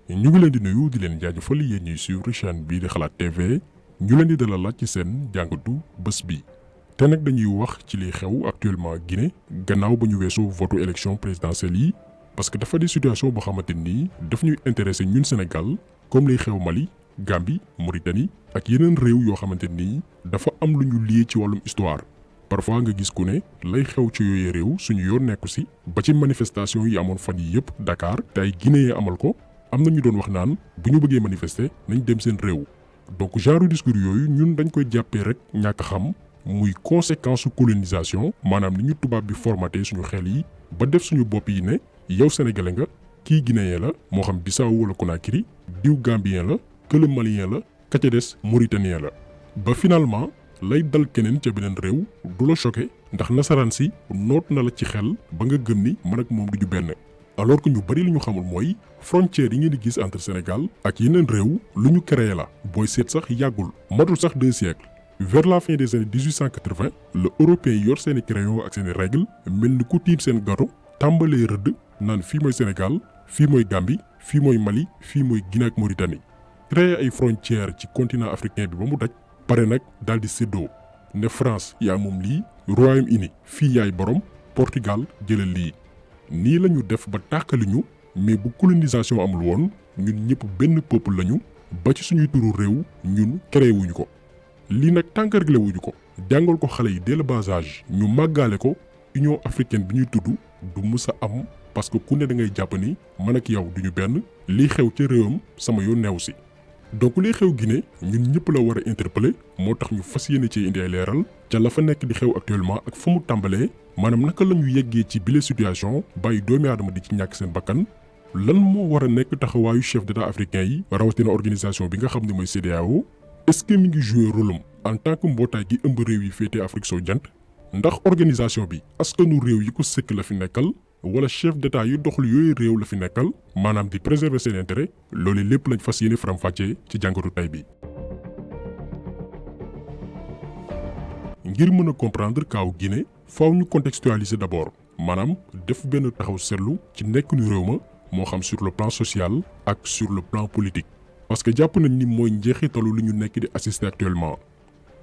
ñu ngi leen di nuyu di leen jaajëfal yéen ñuy suivre chaîne bii di xalaat TV ñu leen di dalalaat ci seen jàngatu bés bi te nag dañuy wax ci li xew actuellement Guinée gannaaw ba ñu weesoo votu élection présidentielle yi parce que dafa di situation boo xamante ni daf ñuy intéressé ñun Sénégal comme liy xew Mali Gambie Mauritanie ak yeneen réew yoo xamante ni dafa am lu ñu lié ci wàllum histoire. Parfois nga gis ku ne lay xew ci yooyu réew suñu yoon nekku si ba ci manifestation yi amoon fan yi yëpp Dakar te ay Guinéen amal ko am na ñu doon wax naan bu ñu bëggee manifester nañ dem seen réew donc genre discours yooyu ñun dañ koy jàppee rek ñàkk xam muy conséquence colonisation maanaam ni ñu tubaab bi formaté suñu xel yi ba def suñu bopp yi ne yow sénégalais nga kii guinéen la moo xam Bissau wala Conakry diw gambien la kële malien la ka ca des mauritanien la ba finalement lay dal keneen ca beneen réew du la choqué ndax nasaraan si noot na la ci xel ba nga gëm ni man ak moom du ñu benn alors que ñu bari li ñu xamul mooy frontière yi ngeen di gis entre Sénégal ak yeneen réew lu ñu créé la booy seet sax yàggul matul sax 2 siècles vers la fin des années 1880 le européen yor seeni crayon ak seeni règle mel ni ku tiim seen gato tàmbalee rëdd naan fii mooy Sénégal fii mooy Gambie fii mooy Mali fii mooy Guinée ak Mauritanie créé ay frontières ci continent africain bi ba mu daj pare nag daal di séddoo ne France yaa moom lii Royaume-Uni fii yaay borom Portugal jëlal lii nii la ñu def ba tàkkali ñu mais bu colonisation amul woon ñun ñëpp benn peuple lañu ba ci suñuy turu réew ñun créé wuñu ko lii nag tànk réglé wuñu ko jàngal ko xale yi dès le bas âge ñu màggaale ko Union africaine bi ñuy tudd du mës a am parce que ku ne da ngay jàpp ni man ak yow duñu benn lii xew ca réewam sama yoon neew si donc liy xew Guinée ñun ñëpp la war a interpeller moo tax ñu fas yéene ci indi ay leeral ca la fa nekk di xew actuellement ak fa mu tàmbalee maanaam naka la ñu yeggee ci bile situation bàyyi doomi aadama di ci ñàkk seen bakkan lan moo war a nekk taxawaayu chef d'état africain yi rawatina organisation bi nga xam ne mooy CEDEAO est-ce que mi ngi jouer rôle am en tant que mbootaay gi ëmb réew yi féetee Afrique soo jant ndax organisation bi askanu réew yi ko sëkk la fi nekkal wala chef d'état yu doxal yooyu réew la fi nekkal maanaam di préserver seen intérêt loolu lépp lañ fas yéene faram-fàccee ci jàngatu tay bi. ngir mën a comprendre kaaw Guinée faaw ñu contextualiser d'abord maanaam def benn taxaw seetlu ci nekkinu réew ma moo xam sur le plan social ak sur le plan politique. parce que jàpp nañ ni mooy njeexitalu li ñu nekk di assister actuellement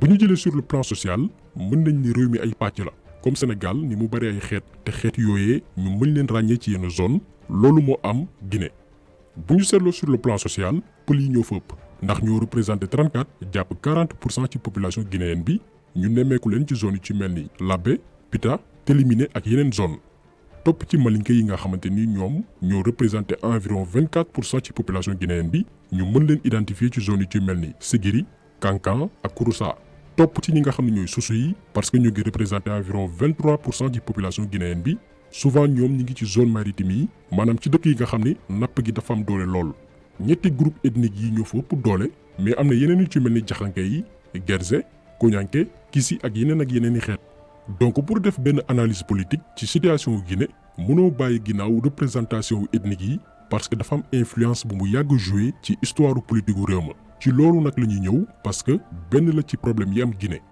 bu ñu jëlee sur le plan social mën nañ ni réew mi ay pàcc la. comme Sénégal ni mu bari ay xeet te xeet yooyee ñu mën leen ràññee ci yenn zone loolu moo am Guinée bu ñu seetloo sur le plan social pël yi ñoo fa ëpp ndax ñoo représenté 34 jàpp 40% ci population guinéenne bi ñu nemmeeku leen ci zone yi ci mel ni Labé Pita Télimine ak yeneen zone topp ci malinké yi nga xamante ni ñoom ñoo représenté environ 24% ci population guinéenne bi ñu mën leen identifier ci zone yi ci mel ni Ségiri Kankan ak Kouroussa. topp ci ñi nga xam ne ñooy susu yi parce que ñu ngi représenté environ 23% ci population guinéenne bi souvent ñoom ñi ngi ci zone maritime yi maanaam ci dëkk yi nga xam ne napp gi dafa am doole lool. ñetti groupe ethnique yi ñoo fa ëpp doole mais am na yeneen yu ci mel ni jaxanke yi Guerze Koñanke Kisi ak yeneen i xeet. donc pour def benn analyse politique ci situation Guinée mënoo bàyyi ginnaaw représentation ethnique yi parce que dafa am influence bu mu yàgg joué ci histoire politique gu réew ma. ci loolu nag la ñuy ñëw parce que benn la ci problème yi am Guinée.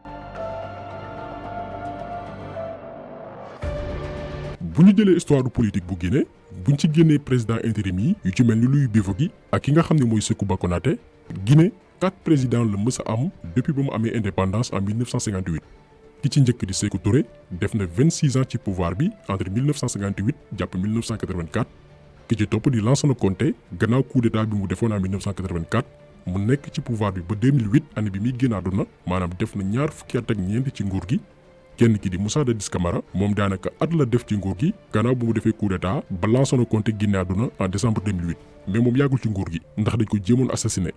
bu ñu jëlee histoire politique bu Guinée buñ ci génnee président intérim yi yu ci mel ni Louis Befogui ak ki nga xam ne mooy Sékou Konaté Guinée 4 présidents la mës a am depuis ba mu amee indépendance en 1958 ki ci njëkk di Sékou Touré def na 26 ans ci pouvoir bi entre 1958 jàpp 1984 ki ci topp di Lansana Conté gannaaw coup d'état bi mu defoon en 1984. mu nekk ci pouvoir bi ba 2008 année bi muy génn àdduna maanaam def na ñaar fukki at ak ñeent ci nguur gi kenn ki di Moussa Dadis Camara moom daanaka at la def ci nguur gi gannaaw bu mu defee coup d'état ba Lansana Conté génne àdduna en décembre 2008 mais moom yàggul ci nguur gi ndax dañ ko jéemoon assassiné.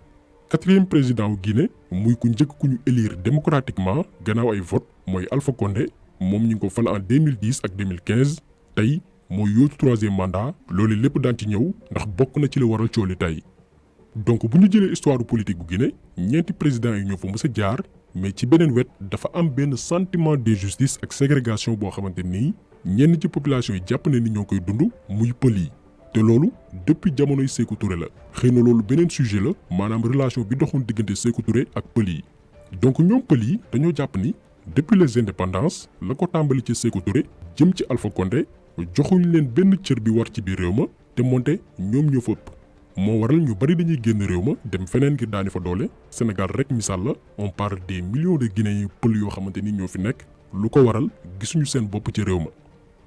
4e président wu Guinée muy ku njëkk ku ñu élire démocratiquement gannaaw ay vote mooy Alpha Condé moom ñu ngi ko fal en 2010 ak 2015 tey mooy yóotu 3e mandat loolu lépp daan ci ñëw ndax bokk na ci la waral cooli tey. donc bu ñu jëlee histoire politique bu Guinée ñeenti présidents yi ñoo fa mës a jaar mais ci beneen wet dafa am benn sentiment d'injustice ak ségrégation boo xamante ni ñenn ci population yi jàpp ne ni ñoo koy dund muy pël yi te loolu depuis jamonoy Sékou Touré la xëy na loolu beneen sujet la maanaam relation bi doxoon diggante Sékou Touré ak pël yi donc ñoom pël yi dañoo jàpp ni depuis les indépendances la ko tàmbali ci Sékou Touré jëm ci Alpha Condé joxuñ leen benn cër bi war ci biir réew ma te moonte ñoom ñoo fa ëpp moo waral ñu bari dañuy génn réew ma dem feneen ngir daani fa doole. Sénégal rek misaal la on parle des millions de Guinéens pël yoo xamante ni ñoo fi nekk lu ko waral gisuñu seen bopp ci réew ma.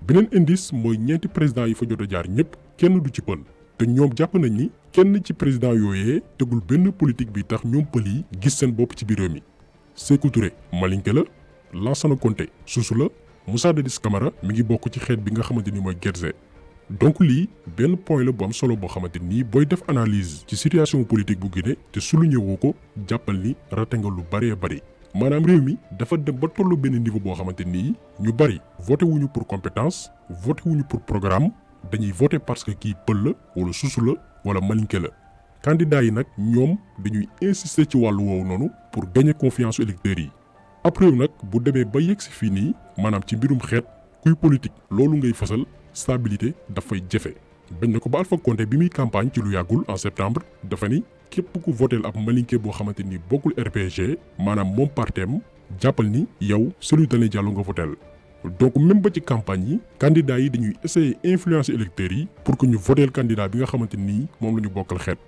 beneen indice mooy ñeenti président yi fa jot a jaar ñëpp kenn du ci pël te ñoom jàpp nañ ni kenn ci président yooyee tegul benn politique bi tax ñoom pël yi gis seen bopp ci biir réew mi. Sékou Touré Malinké la, Lansana Conté Soussou la, Moussa Dadis Camara mi ngi bokk ci xeet bi nga xamante ni mooy Guérzé. donc lii benn point la bu am solo boo xamante ni booy def analyse ci situation politique bu Guinée te souligné woo ko jàppal ni rate nga lu bëree bëri. maanaam réew mi dafa dem ba tollu benn niveau boo xamante ni ñu bëri voté wuñu pour compétence voté wuñu pour programme dañuy voté parce que kii pël la wala Soussou la wala Malinké la. candidat yi nag ñoom dañuy insister ci wàllu woowu noonu pour gagner confiance électeurs yi. ab réew nag bu demee ba yegg si fii nii maanaam ci mbirum xeet kuy politique loolu ngay fasal stabilité dafay jafe. bañ na ko ba Alpha Condé bi muy campagne ci lu yàggul en septembre dafa ni képp ku voteel ab Malinké boo xamante ni bokkul RPG maanaam moom parteem jàppal ni yow Cellou Dalein Diallo nga voteel. donc même ba ci campagne yi candidats yi dañuy essayer influencer électeurs yi pour que ñu voteel candidat bi nga xamante ni moom la ñu bokkal xeet.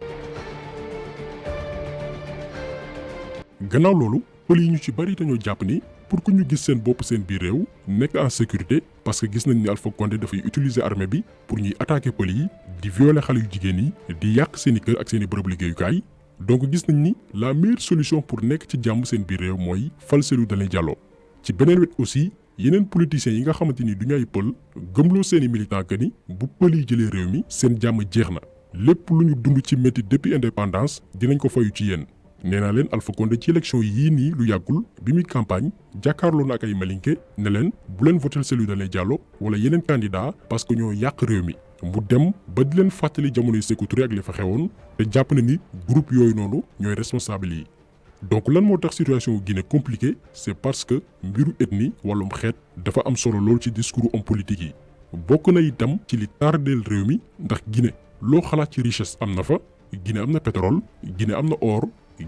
gannaaw loolu pël yi ñu ci bari dañoo jàpp ni pour que ñu gis seen bopp seen biir réew nekk en sécurité parce que gis nañ ni Alpha Condé dafay utiliser armée bi pour ñuy attaquer pël yi di violer xale yu jigéen yi di yàq seen i kër ak seen i bërëb liggéeyukaay. donc gis nañ ni la meilleure solution pour nekk ci jàmm seen biir réew mooy fal Cellou Dalein Diallo. ci beneen wet aussi yeneen politiciens yi nga xamante ni du ñu ay pël gëmloo seen i militants que ni bu pël yi jëlee réew mi seen jàmm jeex na lépp lu ñu dund ci métti depuis indépendance dinañ ko fayu ci yéen. nee naa leen Alpha Condé ci élection yii nii lu yàggul bi muy campagne jàkkaarloo na ak ay Malinké ne leen bu leen votel Cellou Dalein Diallo wala yeneen candidat parce que ñoo yàq réew mi. mu dem ba di leen fàttali jamonoy Sékou Touré ak li fa xewoon te jàpp na ni groupe yooyu noonu ñooy responsable yi. donc lan moo tax situation Guinée compliquée c'est parce que mbiru ethnie wàllum xeet dafa am solo lool ci discours homme politique yi. bokk na itam ci li tardeel réew mi ndax Guinée loo xalaat ci richesse am na fa Guinée am na pétrole Guinée am na or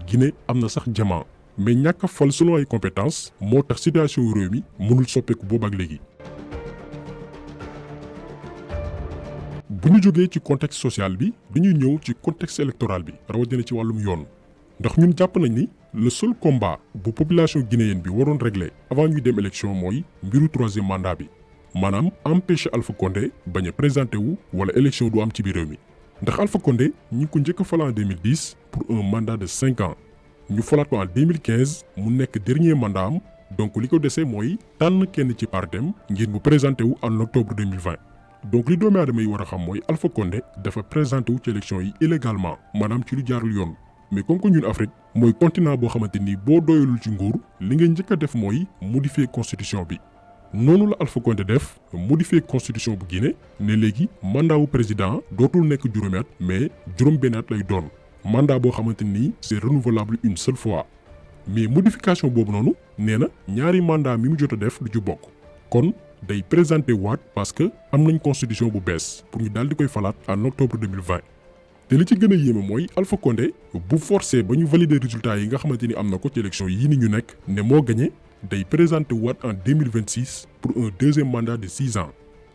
Guinée am na sax diamant mais ñàkk a fal selon ay compétences moo tax situation réew mi mënul soppeeku boobu ak léegi. bu ñu jógee ci contexte social bi dañuy ñëw ci contexte électoral bi rawatina ci wàllum yoon ndax ñun jàpp nañ ni le seul combat bu population guinéenne bi waroon régler avant ñuy dem élection mooy mbiru troisième mandat bi maanaam empêcher Alpha Condé bañ a présenté wu wala élection du am ci biir réew mi. ndax Alpha Condé ñi ngi ko njëkk a fal en 2010 pour un mandat de 5 ans ñu falaat ko en 2015 mu nekk dernier mandat am donc li ko dese mooy tànn kenn ci partem ngir mu présenté wu en octobre 2020. donc li doomi aadama yi war a xam mooy Alpha Condé dafa présenté wu ci élection yi illégalement maanaam ci lu jaarul yoon mais comme que ñun Afrique mooy continent boo xamante ni boo doyalul ci nguur li ngay njëkk a def mooy modifier constitution bi. noonu la Alpha Condé def modifier constitution bu Guinée ne léegi mandat wu président dootul nekk juróomi at mais juróom-benn at lay doon mandat boo xamante ni c'est renouvelable une seule fois mais modification boobu noonu nee na ñaari mandat mi mu jot a def du ci bokk kon day présenté waat parce que am nañ constitution bu bees pour ñu daal di koy falaat en octobre 2020 te li ci gën a yéeme mooy Alpha Condé bu forcé ba ñu valider résultats yi nga xamante ni am na ko ci élection yii ni ñu nekk ne moo gagné. day présenté waat en 2026 pour un deuxième mandat de 6 ans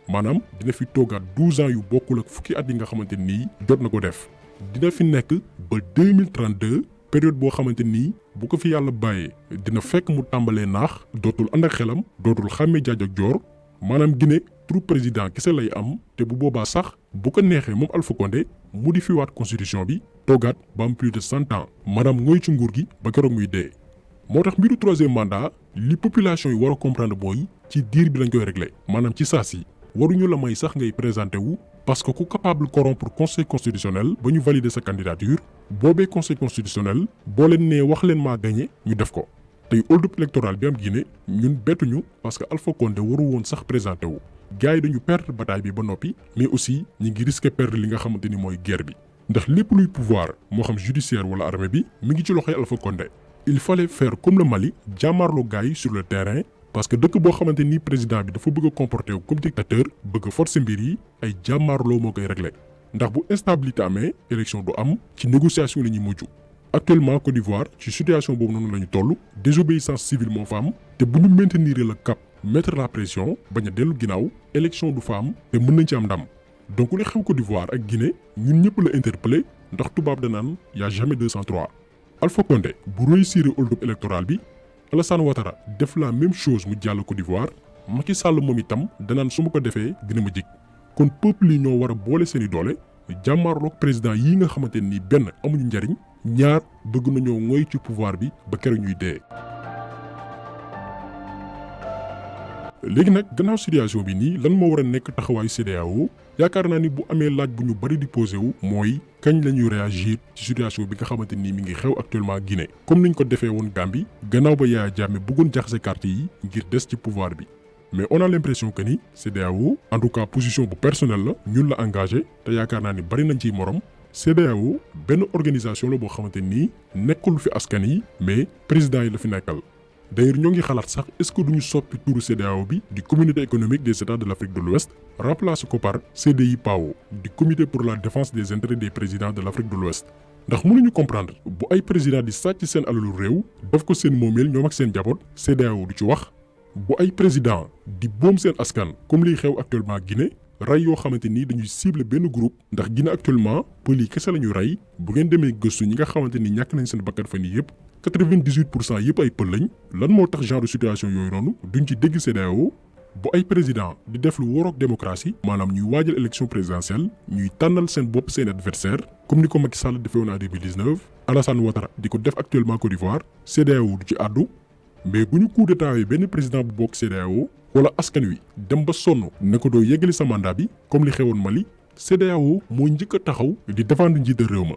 maanaam dina fi toogaat 12 ans yu bokkul ak fukki at yi nga xamante nii jot na ko def dina fi nekk ba 2032 période boo xamante nii bu ko fi yàlla bàyyee dina fekk mu tàmbalee naax dootul ànd ak xelam dootul xàmmee jaaj ak joor maanaam Guinée turu président kese lay am te bu boobaa sax bu ko neexee moom Alpha Condé modifié waat constitution bi toogaat ba am plus de 100 ans maanaam ngooy ci nguur gi ba keroog muy dee. moo tax mbiru troisième mandat li population yi war a comprendre mooy ci diir bi lañ koy régler maanaam ci saa si waruñu la may sax ngay présenté wu parce que ku capable corrompre conseil constitutionnel ba ñu valider sa candidature boobee conseil constitutionnel boo leen nee wax leen maa gagné ñu def ko. tey hold-up électoral bi am Guinée ñun bettuñu parce que Alpha Condé waru woon sax présenté wu gars yi dañu perdre bataille bi ba noppi mais aussi ñi ngi risqué perdre li nga xamante ni mooy guerre bi ndax lépp luy pouvoir moo xam judiciaire wala armée bi mi ngi ci loxoy Alpha Condé. il fallait faire comme le Mali jàmmaarloo gars yi sur le terrain parce que dëkk boo xamante ni président bi dafa bëgg a comporter wu comme dictateur bëgg a forcer mbir yi ay jàmmaarloo moo koy régler ndax bu instabilité amee élection du am ci négociation la ñuy mujj. actuellement Côte d'Ivoire ci situation boobu noonu la ñu toll désobéissance civile moo fa am te bu ñu maintenir le cap mettre la pression bañ a dellu ginnaaw élection du fa am te mën nañ ci am ndam donc li xew Côte d'Ivoire ak Guinée ñun ñëpp la interpellé ndax tubaab danaan y a jamais 203. Alpha Condé bu réussir hold-up électoral bi, Alassane Ouattara def la même chose mu jàll Côte d'Ivoire, Macky Sall moom itam danaan su ma ko defee dina ma jig. kon peuple yi ñoo war a boole seeni doole jàmmaarloog président yi nga xamante ni benn amuñu njariñ, ñaar bëgg nañoo ngoy ci pouvoir bi ba keroog ñuy dee. léegi nag gannaaw situation bi nii lan moo war a nekk taxawaayu CEDEAO, yaakaar naa ni bu amee laaj bu ñu bari di posé wu mooy kañ la ñuy réagir ci situation bi nga xamante ni mi ngi xew actuellement Guinée. comme niñ ko defee woon Gambie gannaaw ba Yaya Jammeh bëggoon jaxase carte yi ngir des ci pouvoir bi. mais on a l'impression que ni CEDEAO en tout cas position bu personnelle la ñun la engagé te yaakaar naa ni bari nañ ciy morom. CEDEAO benn organisation la boo xamante ni nekkul fi askan yi mais président yi la fi nekkal. d'ailleurs ñoo ngi xalaat sax est-ce que duñu soppi turu CEDEAO bi di communauté économique des états de l'Afrique de l'Ouest remplacer ko par CDIPAO di comité pour la défense des intérêts des présidents de l'Afrique de l'Ouest. ndax mënuñu comprendre bu ay président di sàcc seen alalu réew def ko seen moomeel ñoom ak seen njaboot CEDEAO du ci wax. bu ay président di boom seen askan comme liy xew actuellement Guinée rey yoo xamante ni dañuy ciblé benn groupe ndax Guinée actuellement pël yi kese la ñuy rey bu ngeen demee gëstu ñi nga xamante ni ñàkk nañ seen bakkan fan yii yëpp 98% yëpp ay pël lañ. lan moo tax genre situation yooyu noonu duñ ci dégg CEDEAO bu ay président di def lu waroog démocratie maanaam ñuy waajal élection présidentielle ñuy tànnal seen bopp seen adversaire comme ni ko Macky Sall defee woon en 2019 Alassane Ouattara di ko def actuellement Côte d'Ivoire CEDEAO du ci àddu. mais bu ñu coup d'état yi benn président bu bokk CEDEAO wala askan wi dem ba sonn ne ko doo yeggali sa mandat bi comme li xewoon Mali CEDEAO moo njëkk a taxaw di défendre njiital réew ma.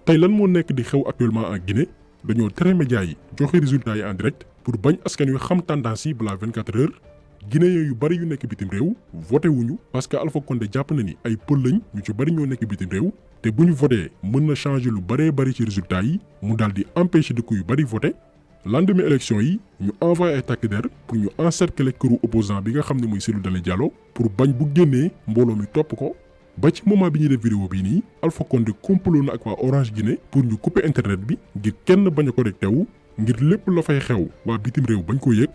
tey lan moo nekk di xew actuellement en Guinée dañoo tere médias yi joxe résultats yi en direct pour bañ askan wi xam tendance yi balaa 24 heures. Guinéens yu bari yu nekk bitim réew voté wuñu parce que Alpha Condé jàpp na ni ay pël lañ ñu ci bari ñoo nekk bitim réew te bu ñu voté mën na changer lu baree bari ci résultats yi mu daal di empêcher dëkk yu bari voté. lendemain élection yi ñu envoyé ay takk der pour ñu encercler këru opposant bi nga xam ne muy Cellou Dalein Diallo pour bañ bu génnee mbooloo mi topp ko ba ci moment bi ñuy def vidéo bii nii Alpha Condé complot na ak waa Orange Guinée pour ñu couper internet bi ngir kenn bañ a connecté wu ngir lépp la fay xew waa bitim réew bañ ko yëg.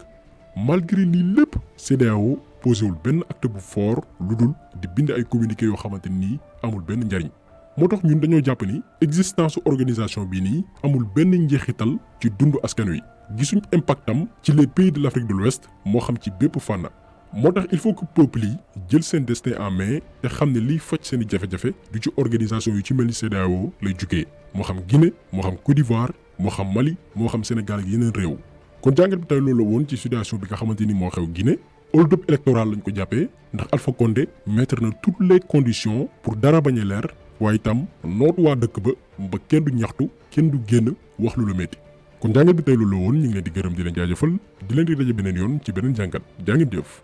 malgré lii lépp CEDEAO posé wul benn acte bu fort lu dul di bind ay communiqué yoo xamante ni amul benn njariñ. moo tax ñun dañoo jàpp ni existence organisation bii nii amul benn njeexital ci dundu askan wi gisuñ impactam ci les pays de l'Afrique de l'Ouest moo xam ci bépp fànn. moo tax il faut que peuple yi jël seen destin en main te xam ne liy faj seen i jafe-jafe du ci organisation yu ci mel ni CEDEAO lay jugee moo xam Guinée moo xam Côte d'Ivoire moo xam Mali moo xam Sénégal ak yeneen réew. kon jàngat bi tey loolu la woon ci situation bi nga xamante ni moo xew Guinée hold-up électoral lañ ko jàppee ndax Alpha Condé mettre na toutes les conditions pour dara bañ a leer waaye itam noot waa dëkk ba kenn du ñaxtu kenn du génn wax lu la métti. kon jàngat bi tey loolu la woon ñu ngi leen di gërëm di leen jaajëfal di leen di daje beneen yoon ci beneen jàngat jaa ngeen jëf.